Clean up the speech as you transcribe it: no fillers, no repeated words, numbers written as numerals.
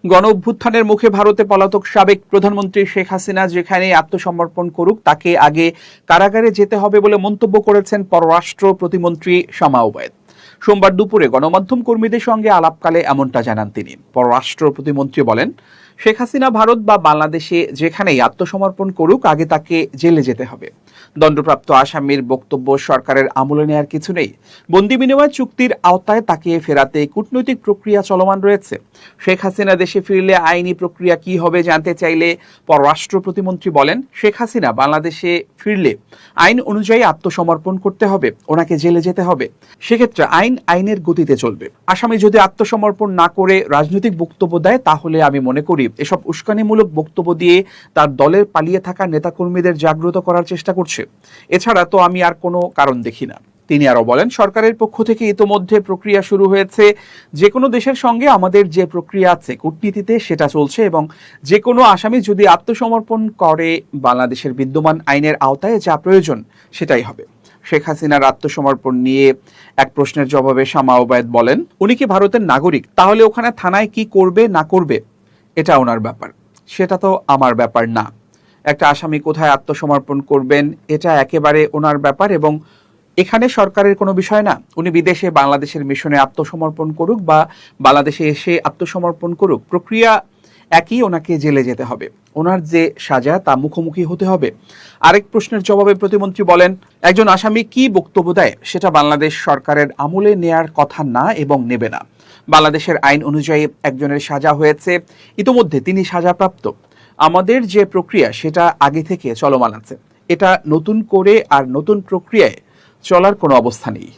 গণ অভ্যুত্থানের মুখে ভারতে পলাতক সাবেক প্রধানমন্ত্রী শেখ হাসিনা যেখানে আত্মসমর্পণ করুক তাকে আগে কারাগারে যেতে হবে বলে মন্তব্য করেছেন পররাষ্ট্র প্রতিমন্ত্রী শামা ওবায়দ। সোমবার দুপুরে গণমাধ্যম কর্মীদের সঙ্গে আলাপকালে এমনটা জানান তিনি। পররাষ্ট্র প্রতিমন্ত্রী বলেন, শেখ হাসিনা ভারত বা বাংলাদেশে যেখানেই আত্মসমর্পণ করুক আগে তাকে জেলে যেতে হবে। দণ্ডপ্রাপ্ত আসামির বক্তব্য সরকারের আমলে নেয়ার কিছু নেই। বন্দি বিনিময় চুক্তির আওতায় তাকে ফেরাতে কূটনৈতিক প্রক্রিয়া চলমান রয়েছে। শেখ হাসিনা দেশে ফিরলে আইনি প্রক্রিয়া কি হবে জানতে চাইলে পররাষ্ট্র প্রতিমন্ত্রী বলেন, শেখ হাসিনা বাংলাদেশে ফিরলে আইন অনুযায়ী আত্মসমর্পণ করতে হবে, ওনাকে জেলে যেতে হবে। সেক্ষেত্রে আইনের গতিতে চলবে। আসামি যদি আত্মসমর্পণ না করে রাজনৈতিক বক্তব্য দেয় তাহলে আমি মনে করি এসব উস্কানিমূলক বক্তব্য দিয়ে তার দলের পালিয়ে থাকা নেতাকর্মীদের জাগ্রত করার চেষ্টা করছে। এছাড়া তো আমি আর কোনো কারণ দেখি না। তিনি আরো বলেন, সরকারের পক্ষ থেকে ইতোমধ্যে প্রক্রিয়া শুরু হয়েছে। যে কোনো দেশের সঙ্গে আমাদের যে প্রক্রিয়া আছে কূটনীতিতে সেটা চলছে এবং যে কোনো আসামি যদি আত্মসমর্পণ করে বাংলাদেশের বিদ্যমান আইনের আওতায় যা প্রয়োজন সেটাই হবে। শেখ হাসিনার আত্মসমর্পণ নিয়ে এক প্রশ্নের জবাবে শামা ওবায়দ বলেন, উনি কি ভারতের নাগরিক? তাহলে ওখানে থানায় কি করবে না করবে এটা ওনার ব্যাপার, সেটা তো আমার ব্যাপার না। একটা আসামি কোথায় আত্মসমর্পণ করবেন এটা একেবারে ওনার ব্যাপার এবং এখানে সরকারের কোনো বিষয় না। উনি বিদেশে বাংলাদেশের মিশনে আত্মসমর্পণ করুক বা বাংলাদেশে এসে আত্মসমর্পণ করুক, প্রক্রিয়া একই, ওনাকে জেলে যেতে হবে। ওনার যে সাজা তা মুখোমুখি হতে হবে। আরেক প্রশ্নের জবাবে প্রতিমন্ত্রী বলেন, একজন আসামি কি বক্তব্য দেয় সেটা বাংলাদেশ সরকারের আমলে নেয়ার কথা না এবং নেবে না। বাংলাদেশের আইন অনুযায়ী একজনের সাজা হয়েছে, ইতোমধ্যে তিনি সাজাপ্রাপ্ত। আমাদের যে প্রক্রিয়া সেটা আগে থেকে চলমান আছে। এটা নতুন করে আর নতুন প্রক্রিয়ায় চলার কোনো অবস্থা নেই।